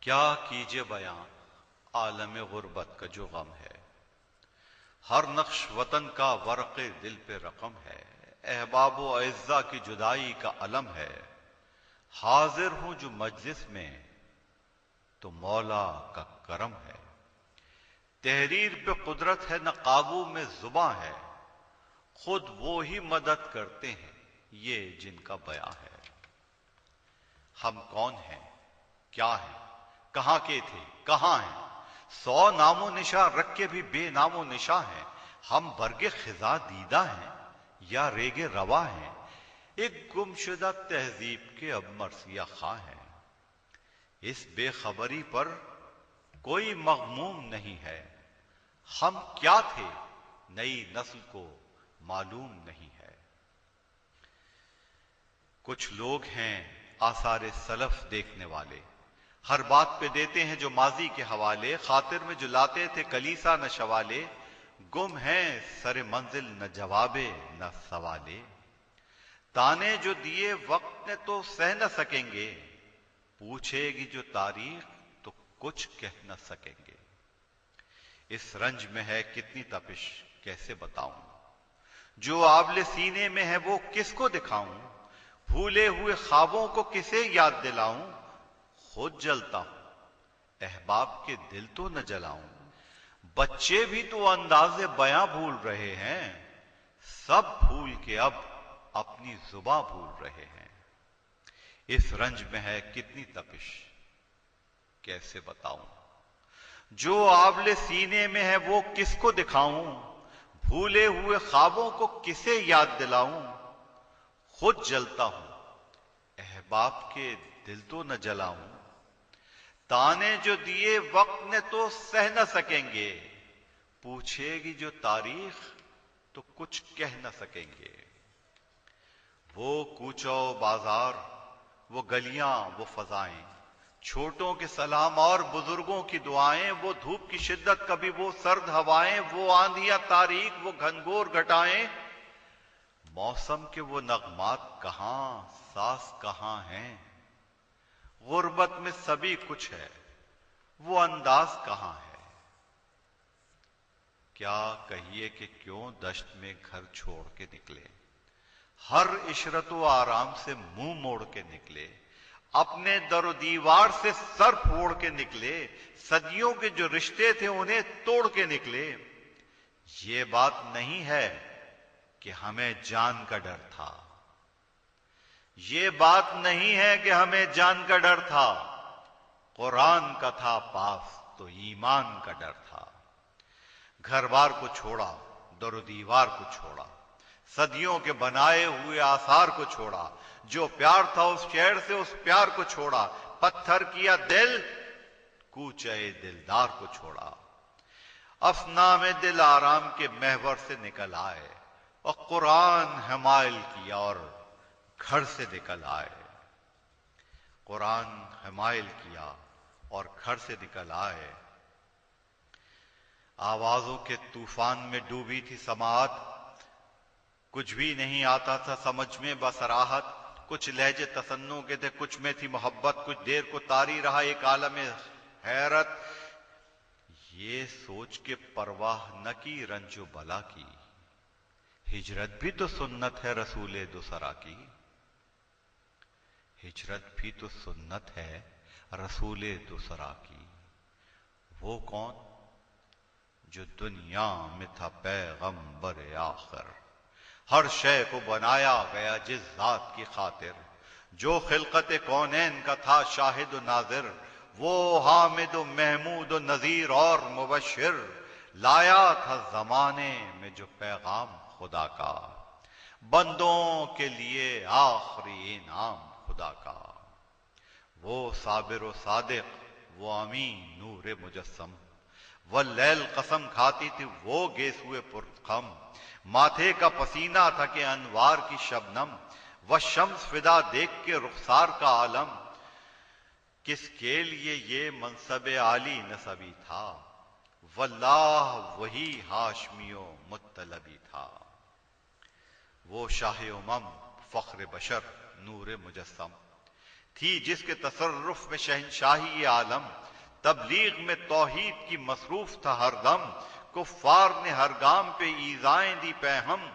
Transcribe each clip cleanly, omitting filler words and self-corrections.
کیا کیجے بیاں عالم غربت کا جو غم ہے، ہر نقش وطن کا ورق دل پہ رقم ہے، احباب و اعزا کی جدائی کا علم ہے، حاضر ہوں جو مجلس میں تو مولا کا کرم ہے، تحریر پہ قدرت ہے نہ قابو میں زباں ہے، خود وہی مدد کرتے ہیں یہ جن کا بیان ہے۔ ہم کون ہیں، کیا ہیں، کہاں کے تھے، کہاں ہیں، 100 نام و نشاں رکھ کے بھی بے نام و نشاں ہیں، ہم برگ خزاں دیدہ ہیں یا ریگ رواں ہیں، ایک گمشدہ تہذیب کے اب مرثیہ خواں ہیں، اس بے خبری پر کوئی مغموم نہیں ہے، ہم کیا تھے نئی نسل کو معلوم نہیں ہے۔ کچھ لوگ ہیں آثار سلف دیکھنے والے، ہر بات پہ دیتے ہیں جو ماضی کے حوالے، خاطر میں جو لاتے تھے کلیسا نہ شوالے، گم ہیں سر منزل نہ جوابے نہ سوالے، تانے جو دیے وقت نے تو سہ نہ سکیں گے، پوچھے گی جو تاریخ تو کچھ کہہ نہ سکیں گے، اس رنج میں ہے کتنی تپش کیسے بتاؤں، جو آبلے سینے میں ہے وہ کس کو دکھاؤں، بھولے ہوئے خوابوں کو کسے یاد دلاؤں، خود جلتا ہوں احباب کے دل تو نہ جلاؤں، بچے بھی تو انداز بیاں بھول رہے ہیں، سب بھول کے اب اپنی زباں بھول رہے ہیں، اس رنج میں ہے کتنی تپش کیسے بتاؤں، جو آبلے سینے میں ہے وہ کس کو دکھاؤں، بھولے ہوئے خوابوں کو کسے یاد دلاؤں، خود جلتا ہوں احباب کے دل تو نہ جلاؤں، تانے جو دیے وقت نے تو سہ نہ سکیں گے، پوچھے گی جو تاریخ تو کچھ کہہ نہ سکیں گے، وہ کوچہ و بازار، وہ گلیاں، وہ فضائیں، چھوٹوں کے سلام اور بزرگوں کی دعائیں، وہ دھوپ کی شدت کبھی وہ سرد ہوائیں، وہ آندھیاں تاریک، وہ گھنگور گھٹائیں، موسم کے وہ نغمات کہاں، ساز کہاں ہیں، غربت میں سبھی کچھ ہے وہ انداز کہاں ہے، کیا کہیے کہ کیوں دشت میں گھر چھوڑ کے نکلے، ہر عشرت و آرام سے منہ موڑ کے نکلے، اپنے در و دیوار سے سر پھوڑ کے نکلے، صدیوں کے جو رشتے تھے انہیں توڑ کے نکلے، یہ بات نہیں ہے کہ ہمیں جان کا ڈر تھا، یہ بات نہیں ہے کہ ہمیں جان کا ڈر تھا، قرآن کا تھا پاس تو ایمان کا ڈر تھا، گھر بار کو چھوڑا، در و دیوار کو چھوڑا، صدیوں کے بنائے ہوئے آثار کو چھوڑا، جو پیار تھا اس شہر سے اس پیار کو چھوڑا، پتھر کیا دل کوچے دلدار کو چھوڑا، افنام دل آرام کے محور سے نکل آئے، اور قرآن حمائل کیا اور گھر سے نکل آئے، قرآن حمائل کیا اور گھر سے نکل آئے، آوازوں کے طوفان میں ڈوبی تھی سماعت، کچھ بھی نہیں آتا تھا سمجھ میں بصراحت، کچھ لہجے تصنع کے تھے کچھ میں تھی محبت، کچھ دیر کو طاری رہا ایک عالم حیرت، یہ سوچ کے پرواہ نہ کی رنج و بلا کی، ہجرت بھی تو سنت ہے رسول دوسرا کی، ہجرت بھی تو سنت ہے رسول دوسرا کی، وہ کون جو دنیا میں تھا پیغمبر آخر، ہر شے کو بنایا گیا جس ذات کی خاطر، جو خلقت کونین کا تھا شاہد و ناظر، وہ حامد و محمود و نذیر اور مبشر، لایا تھا زمانے میں جو پیغام خدا کا، بندوں کے لیے آخری انعام خدا کا، وہ صابر و صادق، وہ امین نور مجسم، واللیل قسم کھاتی تھی وہ گیسوئے پرخم، ماتھے کا پسینہ تھا کہ انوار کی شبنم، والشمس فدا دیکھ کے رخسار کا عالم، کس کے لیے یہ منصب عالی نسبی تھا، واللہ وہی ہاشمی و مطلبی تھا، وہ شاہ امم فخر بشر نور مجسم، تھی جس کے تصرف میں شہنشاہی عالم، تبلیغ میں توحید کی مصروف تھا ہر دم، کفار نے ہر گام پہ ایذائیں دی پیہم،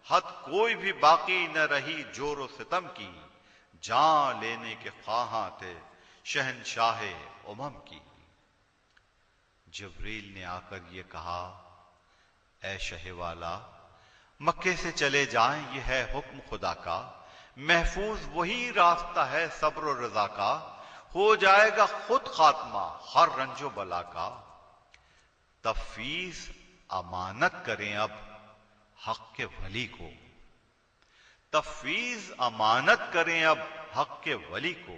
حد کوئی بھی باقی نہ رہی جور و ستم کی، جان لینے کے خواہاں تھے شہنشاہ امم کی۔ جبریل نے آ کر یہ کہا، اے شہ والا، مکے سے چلے جائیں یہ ہے حکم خدا کا، محفوظ وہی راستہ ہے صبر و رضا کا، ہو جائے گا خود خاتمہ ہر رنج و بلا کا، تفویض امانت کریں اب حق کے ولی کو، تفویض امانت کریں اب حق کے ولی کو،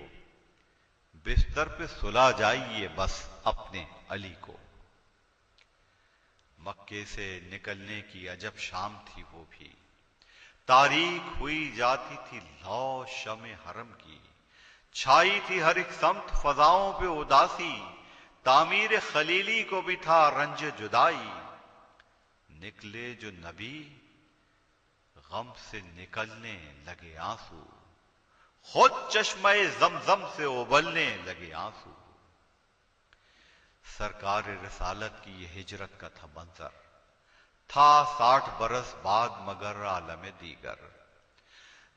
بستر پہ سلا جائیے بس اپنے علی کو۔ مکے سے نکلنے کی عجب شام تھی وہ بھی، تاریک ہوئی جاتی تھی لو شمع حرم کی، چھائی تھی ہر ایک سمت فضاؤں پہ اداسی، تعمیر خلیلی کو بھی تھا رنج جدائی، نکلے جو نبی غم سے نکلنے لگے آنسو، خود چشمہ زمزم سے ابلنے لگے آنسو۔ سرکار رسالت کی یہ ہجرت کا تھا منظر، تھا 60 برس بعد مگر عالم دیگر،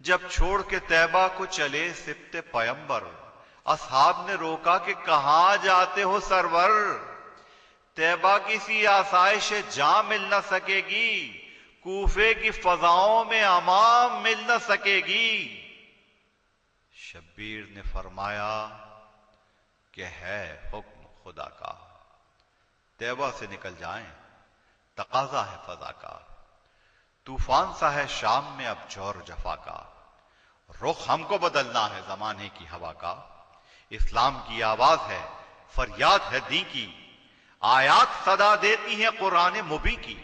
جب چھوڑ کے طیبہ کو چلے سبط پیمبر، اصحاب نے روکا کہ کہاں جاتے ہو سرور، طیبہ کی سی آسائش جاں مل نہ سکے گی، کوفے کی فضاؤں میں امام مل نہ سکے گی۔ شبیر نے فرمایا کہ ہے حکم خدا کا، طیبہ سے نکل جائیں، تقاضا ہے فضا کا، طوفان سا ہے شام میں اب جور جفا کا، رخ ہم کو بدلنا ہے زمانے کی ہوا کا، اسلام کی آواز ہے فریاد ہے دین کی، آیات صدا دیتی ہیں قرآن مبین کی،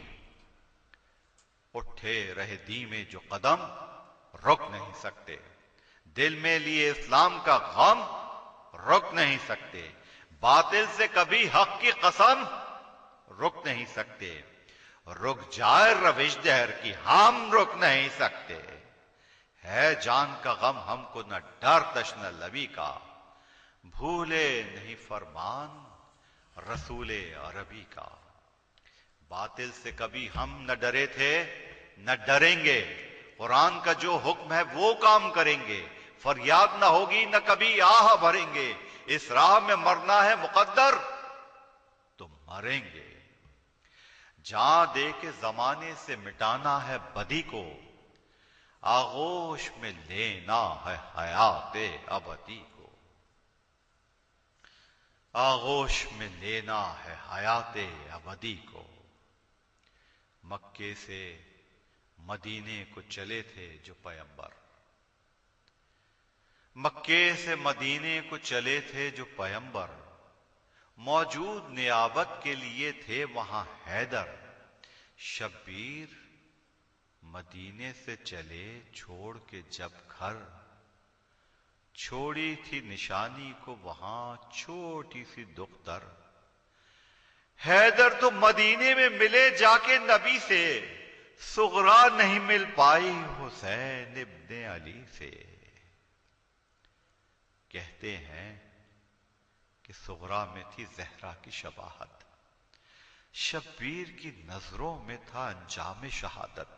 اٹھے رہے دین میں جو قدم رک نہیں سکتے، دل میں لیے اسلام کا غم رک نہیں سکتے، باطل سے کبھی حق کی قسم رک نہیں سکتے، رک جائے روش دہر کی ہم رک نہیں سکتے، ہے جان کا غم ہم کو نہ ڈر تشنہ لبی کا، بھولے نہیں فرمان رسول عربی کا، باطل سے کبھی ہم نہ ڈرے تھے نہ ڈریں گے، قرآن کا جو حکم ہے وہ کام کریں گے، فریاد نہ ہوگی نہ کبھی آہ بھریں گے، اس راہ میں مرنا ہے مقدر تو مریں گے، جان دے کے زمانے سے مٹانا ہے بدی کو، آغوش میں لینا ہے حیات ابدی کو، آغوش میں لینا ہے حیات ابدی کو۔ مکے سے مدینے کو چلے تھے جو پیمبر، مکے سے مدینے کو چلے تھے جو پیمبر، موجود نیابت کے لیے تھے وہاں حیدر، شبیر مدینے سے چلے چھوڑ کے جب گھر، چھوڑی تھی نشانی کو وہاں چھوٹی سی دختر، حیدر تو مدینے میں ملے جا کے نبی سے، صغرا نہیں مل پائی حسین ابن علی سے، کہتے ہیں کہ صغرا میں تھی زہرا کی شباہت، شبیر کی نظروں میں تھا انجام شہادت،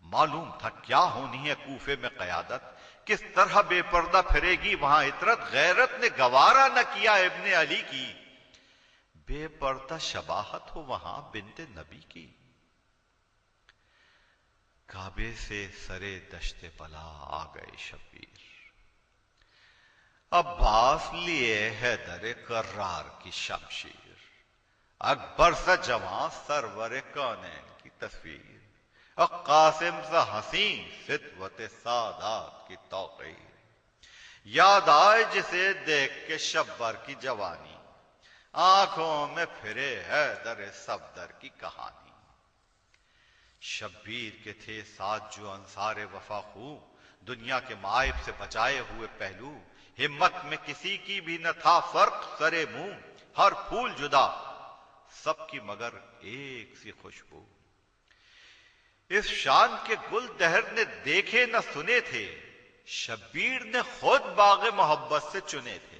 معلوم تھا کیا ہونی ہے کوفے میں قیادت، کس طرح بے پردہ پھرے گی وہاں عطرت، غیرت نے گوارا نہ کیا ابن علی کی، بے پردہ شباہت ہو وہاں بنت نبی کی، کعبے سے سرے دشت بلا آ گئے شبیر، عباس لیے حیدر قرار کی شمشیر، اکبر سا جوان سرور کونین کی تصویر، قاسم سا حسین فتوت سادات کی توقیر، یاد آئے جسے دیکھ کے شبر کی جوانی، آنکھوں میں پھرے حیدر صفدر کی کہانی، شبیر کے تھے ساتھ جو انصار وفا خو، دنیا کے معائب سے بچائے ہوئے پہلو، ہمت میں کسی کی بھی نہ تھا فرق سرے منہ، ہر پھول جدا سب کی مگر ایک سی خوشبو، اس شان کے گل دہر نے دیکھے نہ سنے تھے، شبیر نے خود باغ محبت سے چنے تھے۔